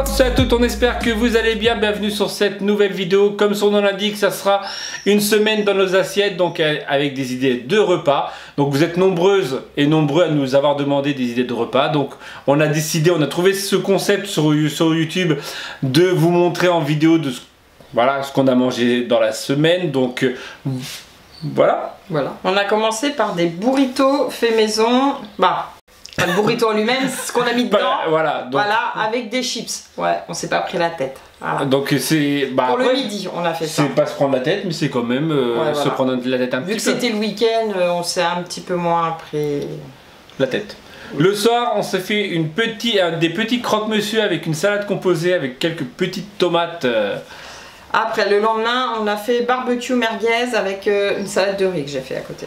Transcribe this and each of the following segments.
Salut à tous, on espère que vous allez bien. Bienvenue sur cette nouvelle vidéo. Comme son nom l'indique, ça sera une semaine dans nos assiettes, donc avec des idées de repas. Donc vous êtes nombreuses et nombreux à nous avoir demandé des idées de repas. Donc on a décidé, on a trouvé ce concept sur YouTube de vous montrer en vidéo de ce qu'on a mangé dans la semaine. Donc voilà. On a commencé par des burritos fait maison. Pas le burrito en lui-même, c'est ce qu'on a mis dedans. Voilà, avec des chips. Ouais, on s'est pas pris la tête. Voilà. Donc c'est pour après, le midi, on a fait ça. C'est pas se prendre la tête, mais c'est quand même se prendre la tête un petit peu. Vu que c'était le week-end, on s'est un petit peu moins pris la tête. Le soir, on s'est fait des petits croque-monsieur avec une salade composée avec quelques petites tomates. Après, le lendemain, on a fait barbecue merguez avec une salade de riz que j'ai fait à côté.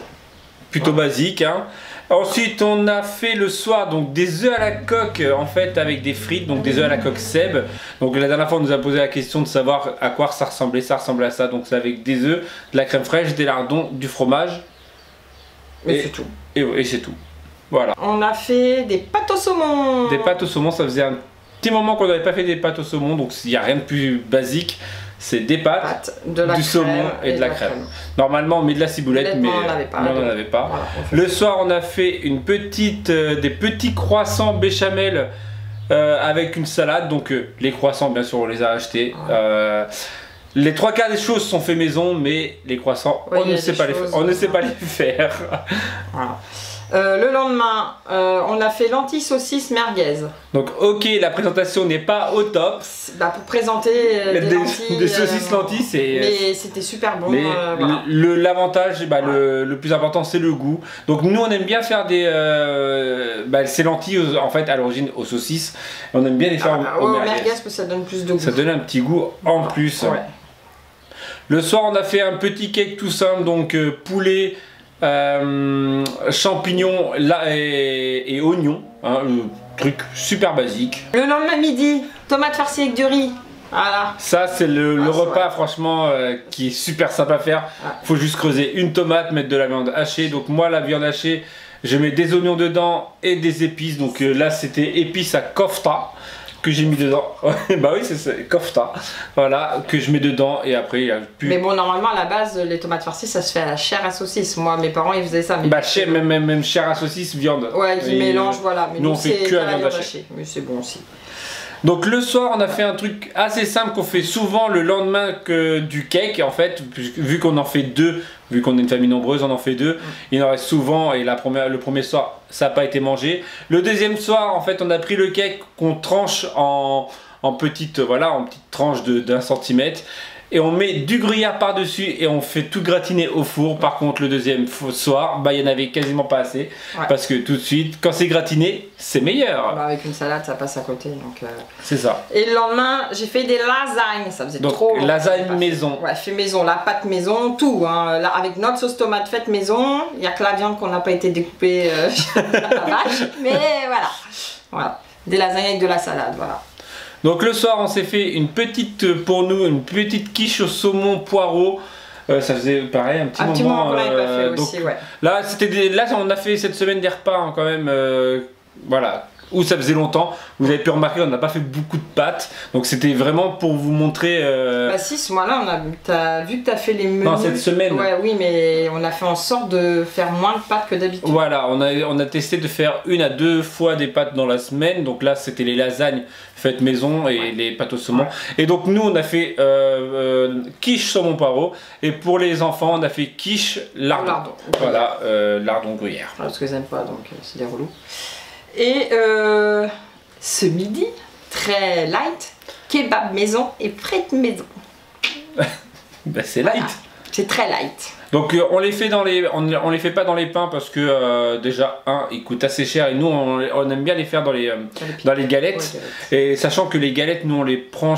Plutôt basique, hein. Ensuite, on a fait le soir donc des œufs à la coque en fait avec des frites, donc des œufs à la coque Seb. Donc la dernière fois, on nous a posé la question de savoir à quoi ça ressemblait. Ça ressemblait à ça. Donc c'est avec des œufs, de la crème fraîche, des lardons, du fromage. Et c'est tout. Et c'est tout. Voilà. On a fait des pâtes au saumon. Des pâtes au saumon, ça faisait un petit moment qu'on n'avait pas fait des pâtes au saumon, donc il n'y a rien de plus basique. C'est des pâtes, du saumon et de la crème. Normalement on met de la ciboulette, mais on n'en avait pas. Voilà, le soir on a fait des petits croissants béchamel avec une salade. Donc les croissants bien sûr on les a achetés. Les trois quarts des choses sont faits maison, mais les croissants on ne sait pas les faire. Voilà. Le lendemain, on a fait lentilles saucisses merguez. Donc ok, la présentation n'est pas au top. Pour présenter des saucisses lentilles, mais c'était super bon. L'avantage, le plus important, c'est le goût. Donc nous, on aime bien faire ces lentilles en fait à l'origine aux saucisses. On aime bien les faire au merguez parce que ça donne plus de goût. Ça donne un petit goût en plus. Ouais. Le soir, on a fait un petit cake tout simple, donc poulet. Champignons et oignons, hein, truc super basique. Le lendemain midi, tomates farcies avec du riz. Voilà. Ça c'est le repas franchement qui est super simple à faire. Faut juste creuser une tomate, mettre de la viande hachée. Donc moi la viande hachée, je mets des oignons dedans et des épices. Donc là c'était épices à kofta que j'ai mis dedans. Bah oui, c'est ça, kofta. Voilà, que je mets dedans et après il y a plus. Mais bon, normalement à la base, les tomates farcies ça se fait à la chair à saucisse. Moi, mes parents ils faisaient ça. Mais même chair à saucisse, viande. Ouais, qui mélange, voilà. Mais nous on fait que à la viande hachée. Mais c'est bon aussi. Donc le soir on a fait un truc assez simple qu'on fait souvent le lendemain du cake en fait, vu qu'on en fait deux, vu qu'on est une famille nombreuse on en fait deux, il en reste souvent et le premier soir ça n'a pas été mangé. Le deuxième soir en fait on a pris le cake qu'on tranche en petites tranches d'1 centimètre. Et on met du gruyère par dessus et on fait tout gratiner au four. Par contre le deuxième soir, il n'y en avait quasiment pas assez. Parce que tout de suite, quand c'est gratiné, c'est meilleur. Avec une salade, ça passe à côté. C'est ça. Et le lendemain, j'ai fait des lasagnes. Ça faisait trop. Lasagne maison. Ouais, fait maison, la pâte maison, tout. Hein. Là, avec notre sauce tomate faite maison. Il n'y a que la viande qu'on n'a pas été découpée à la vache. Mais voilà. Des lasagnes avec de la salade, voilà. Donc le soir on s'est fait une petite quiche au saumon poireau. Ça faisait pareil un petit moment qu'on n'avait pas fait aussi, Là on a fait cette semaine des repas hein, quand même où ça faisait longtemps. Vous avez pu remarquer on n'a pas fait beaucoup de pâtes. Donc c'était vraiment pour vous montrer si ce mois-là t'as vu que t'as fait les menus. Non, cette semaine. Ouais, oui, mais on a fait en sorte de faire moins de pâtes que d'habitude. Voilà, on a testé de faire 1 à 2 fois des pâtes dans la semaine. Donc là c'était les lasagnes faites maison et les pâtes au saumon. Et donc nous on a fait quiche saumon poireau. Et pour les enfants on a fait quiche lardon. Voilà, lardon gruyère. Parce que j'aime pas, donc c'est des relous. Et ce midi, très light, kebab maison et frites maison. C'est light. C'est très light. Donc on les fait on les fait pas dans les pains parce que déjà ils coûtent assez cher et nous on aime bien les faire dans les galettes. Et sachant que les galettes nous on les prend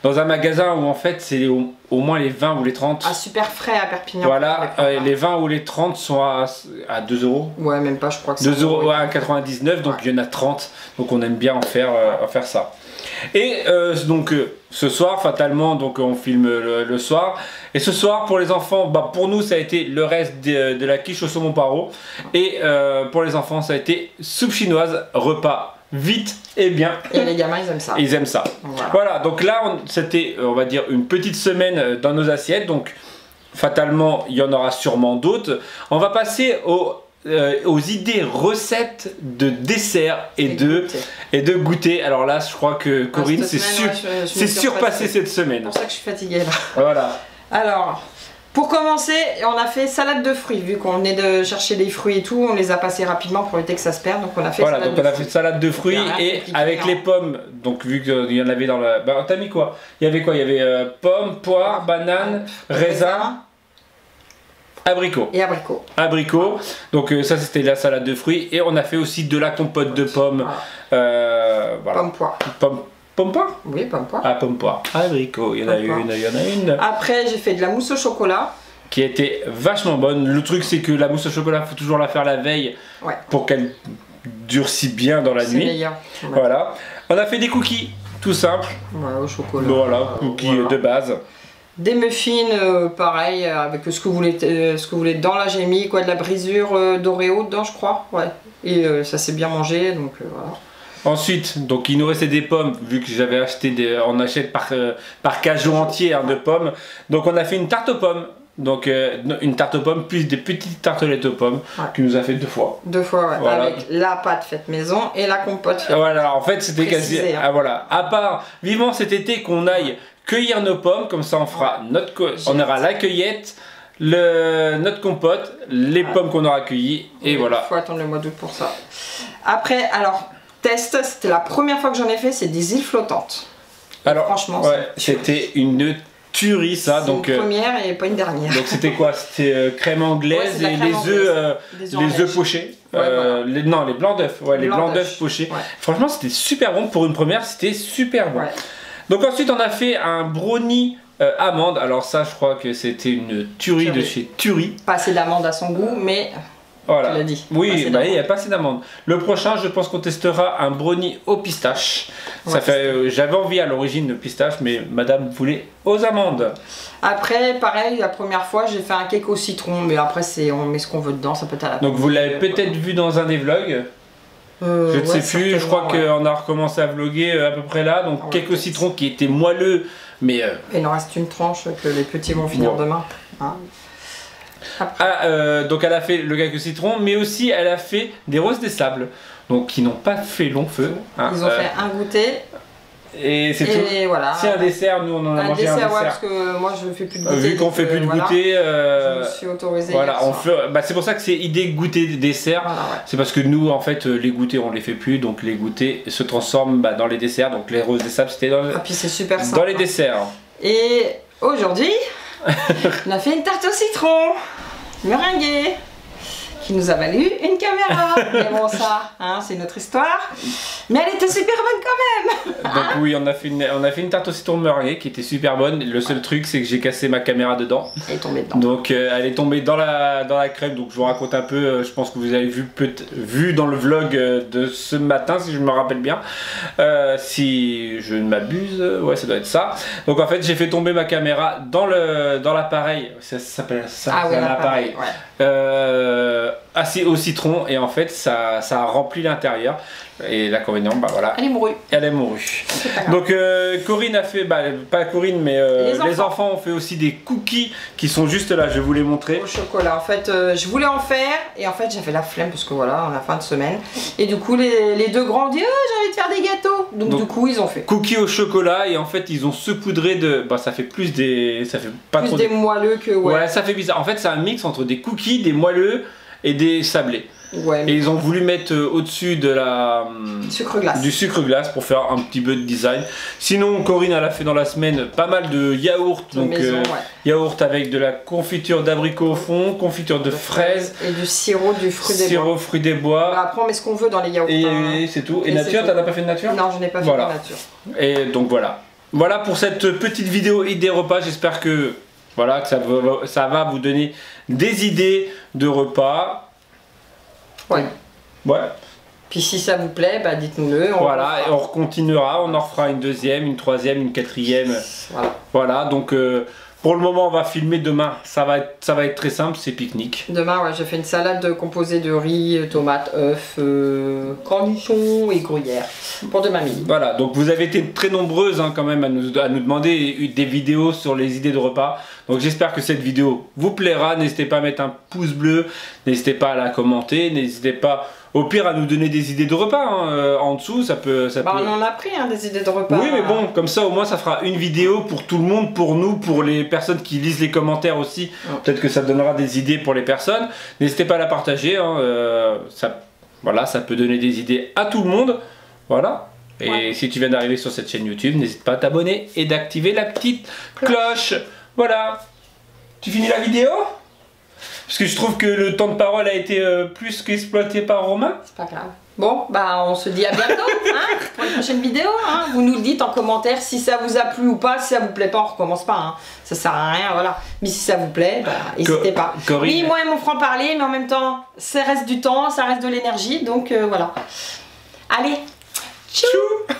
dans un magasin où en fait c'est au moins les 20 ou les 30. Ah, super frais à Perpignan. Voilà, les 20 ou les 30 sont à 2 euros. Ouais, même pas, je crois que c'est 2 euros à 99, donc il y en a 30. Donc on aime bien en faire ça. Et donc ce soir, fatalement, donc on filme le soir. Et ce soir, pour les enfants, pour nous, ça a été le reste de la quiche au saumon poireau. Et pour les enfants, ça a été soupe chinoise, repas vite et bien. Et les gamins, ils aiment ça. Ils aiment ça. Voilà, donc là, c'était, on va dire, une petite semaine dans nos assiettes. Donc, fatalement, il y en aura sûrement d'autres. On va passer aux idées recettes de dessert et de goûter. Alors là, je crois que Corinne s'est surpassée cette semaine. C'est pour ça que je suis fatiguée là. Voilà. Alors, pour commencer, on a fait salade de fruits. Vu qu'on venait de chercher des fruits et tout, on les a passés rapidement pour éviter que ça se perde. Donc on a fait salade de fruits et avec les pommes. Donc vu qu'il y en avait dans la... Bah, t'as mis quoi? Il y avait quoi? Il y avait pommes, poires, bananes, raisins, abricots. Et abricots. Abricots. Donc ça c'était la salade de fruits. Et on a fait aussi de la compote de pommes. Voilà. Pommes poires. Pomme poire? Oui, pomme poire. Ah, pomme poire. Abricot, il y en a une. Après, j'ai fait de la mousse au chocolat. Qui était vachement bonne. Le truc, c'est que la mousse au chocolat, il faut toujours la faire la veille pour qu'elle durcit bien dans la nuit. C'est meilleur. Voilà. On a fait des cookies, tout simple. Ouais, au chocolat. Voilà, cookies de base. Des muffins, pareil, avec ce que vous voulez dedans. Là, j'ai mis quoi, de la brisure d'Oreo dedans, je crois. Ouais. Et ça s'est bien mangé, donc voilà. Ensuite, donc il nous restait des pommes, vu que j'avais acheté on achète par cajot entier de pommes. Donc on a fait une tarte aux pommes. Donc une tarte aux pommes plus des petites tartelettes aux pommes qui nous a fait 2 fois. 2 fois, ouais. Voilà. Avec la pâte faite maison et la compote faite. Voilà, en fait c'était quasi... Ah, voilà. À part, vivement cet été qu'on aille cueillir nos pommes, comme ça on fera on aura la cueillette, notre compote, les pommes qu'on aura cueillies et voilà. Il faut attendre le mois d'août pour ça. Après, alors... Test, c'était la première fois que j'en ai fait, c'est des îles flottantes. Alors, franchement, c'était une tuerie ça. Donc une première et pas une dernière. Donc c'était quoi? C'était crème anglaise et les œufs pochés. Les blancs d'œufs. Ouais, les blancs d'œufs pochés. Ouais. Franchement, c'était super bon pour une première. C'était super bon. Ouais. Donc ensuite, on a fait un brownie amande. Alors ça, je crois que c'était une tuerie de chez Tuerie. Pas assez d'amande à son goût, mais. Voilà. Tu l'as dit. Oui, il n'y a pas assez d'amandes. Le prochain, je pense qu'on testera un brownie aux pistaches. J'avais envie à l'origine de pistache, mais madame voulait aux amandes. Après, pareil, la première fois, j'ai fait un cake au citron, mais après, on met ce qu'on veut dedans, ça peut être à la Donc vous l'avez peut-être vu dans un des vlogs. Je ne sais plus, je crois qu'on a recommencé à vlogger à peu près là. Donc cake au citron qui était moelleux, mais... Il en reste une tranche que les petits vont finir demain. Hein. Donc elle a fait le cake au citron, mais aussi elle a fait des roses des sables, donc qui n'ont pas fait long feu. Hein, ils ont fait un goûter. Et c'est tout. Voilà. C'est un dessert, nous on en a mangé un dessert. Ouais, parce que moi je ne fais plus de goûter. Vu qu'on fait plus de goûter, je me suis autorisée. Voilà, c'est pour ça que c'est idée goûter des desserts. Voilà, c'est parce que nous en fait les goûters on les fait plus, donc les goûters se transforment dans les desserts. Donc les roses des sables c'était puis c'est super simple. Dans les desserts. Et aujourd'hui, on a fait une tarte au citron meringuée qui nous a valu une caméra. Mais bon, ça, hein, c'est notre histoire. Mais elle était super bonne quand même. Donc oui, on a fait une tarte au citron meringuée qui était super bonne. Le seul truc, c'est que j'ai cassé ma caméra dedans. Elle est tombée dedans. Donc elle est tombée dans la crème. Donc je vous raconte un peu. Je pense que vous avez vu dans le vlog de ce matin, si je me rappelle bien. Si je ne m'abuse, ouais, ça doit être ça. Donc en fait, j'ai fait tomber ma caméra dans l'appareil. Ça s'appelle ça. Ah oui, l'appareil. Ouais. Assis au citron et en fait ça a rempli l'intérieur et l'inconvénient voilà elle est mourue. Donc Corinne a fait pas Corinne mais les enfants ont fait aussi des cookies qui sont juste là, je vais vous les montrer au chocolat. En fait je voulais en faire et en fait j'avais la flemme parce que voilà on a fin de semaine et du coup les deux grands ont dit j'ai envie de faire des gâteaux donc du coup ils ont fait cookies au chocolat et en fait ils ont saupoudré de ça fait plus des moelleux que ouais ça fait bizarre. En fait c'est un mix entre des cookies, des moelleux et des sablés. Ouais, et ils ont voulu mettre au-dessus de du sucre glace pour faire un petit peu de design. Sinon Corinne elle a fait dans la semaine pas mal de yaourts, donc yaourt avec de la confiture d'abricot au fond, confiture de fraises et du sirop du fruit des bois. Après on met ce qu'on veut dans les yaourts. Et c'est tout. Et nature, t'en as pas fait de nature? Non, je n'ai pas fait de nature. Et donc voilà pour cette petite vidéo idée repas. J'espère que ça va vous donner des idées de repas. Ouais. Ouais. Puis si ça vous plaît, dites-nous-le. Voilà, et on continuera, on en refera une deuxième, une troisième, une quatrième. Voilà, donc Pour le moment, on va filmer demain. Ça va être très simple, c'est pique-nique. Demain, ouais, je fais une salade composée de riz, tomates, œufs, cornichons et gruyère pour demain midi. Voilà, donc vous avez été très nombreuses quand même à nous demander des vidéos sur les idées de repas. Donc j'espère que cette vidéo vous plaira. N'hésitez pas à mettre un pouce bleu, n'hésitez pas à la commenter, n'hésitez pas au pire à nous donner des idées de repas en dessous. Ça peut. On en a pris des idées de repas. Oui, mais bon, comme ça au moins ça fera une vidéo pour tout le monde, pour nous, pour les personnes qui lisent les commentaires aussi. Peut-être que ça donnera des idées pour les personnes. N'hésitez pas à la partager. Voilà, ça peut donner des idées à tout le monde. Voilà. Et si tu viens d'arriver sur cette chaîne YouTube, n'hésite pas à t'abonner et d'activer la petite cloche. Voilà. Tu finis la vidéo? Parce que je trouve que le temps de parole a été plus qu'exploité par Romain. C'est pas grave. Bon, on se dit à bientôt pour une prochaine vidéo. Vous nous le dites en commentaire si ça vous a plu ou pas. Si ça vous plaît pas, on recommence pas. Ça sert à rien, voilà. Mais si ça vous plaît, n'hésitez pas. Corinne... Oui, moi et mon franc-parler, mais en même temps, ça reste du temps, ça reste de l'énergie. Donc voilà. Allez, tchou.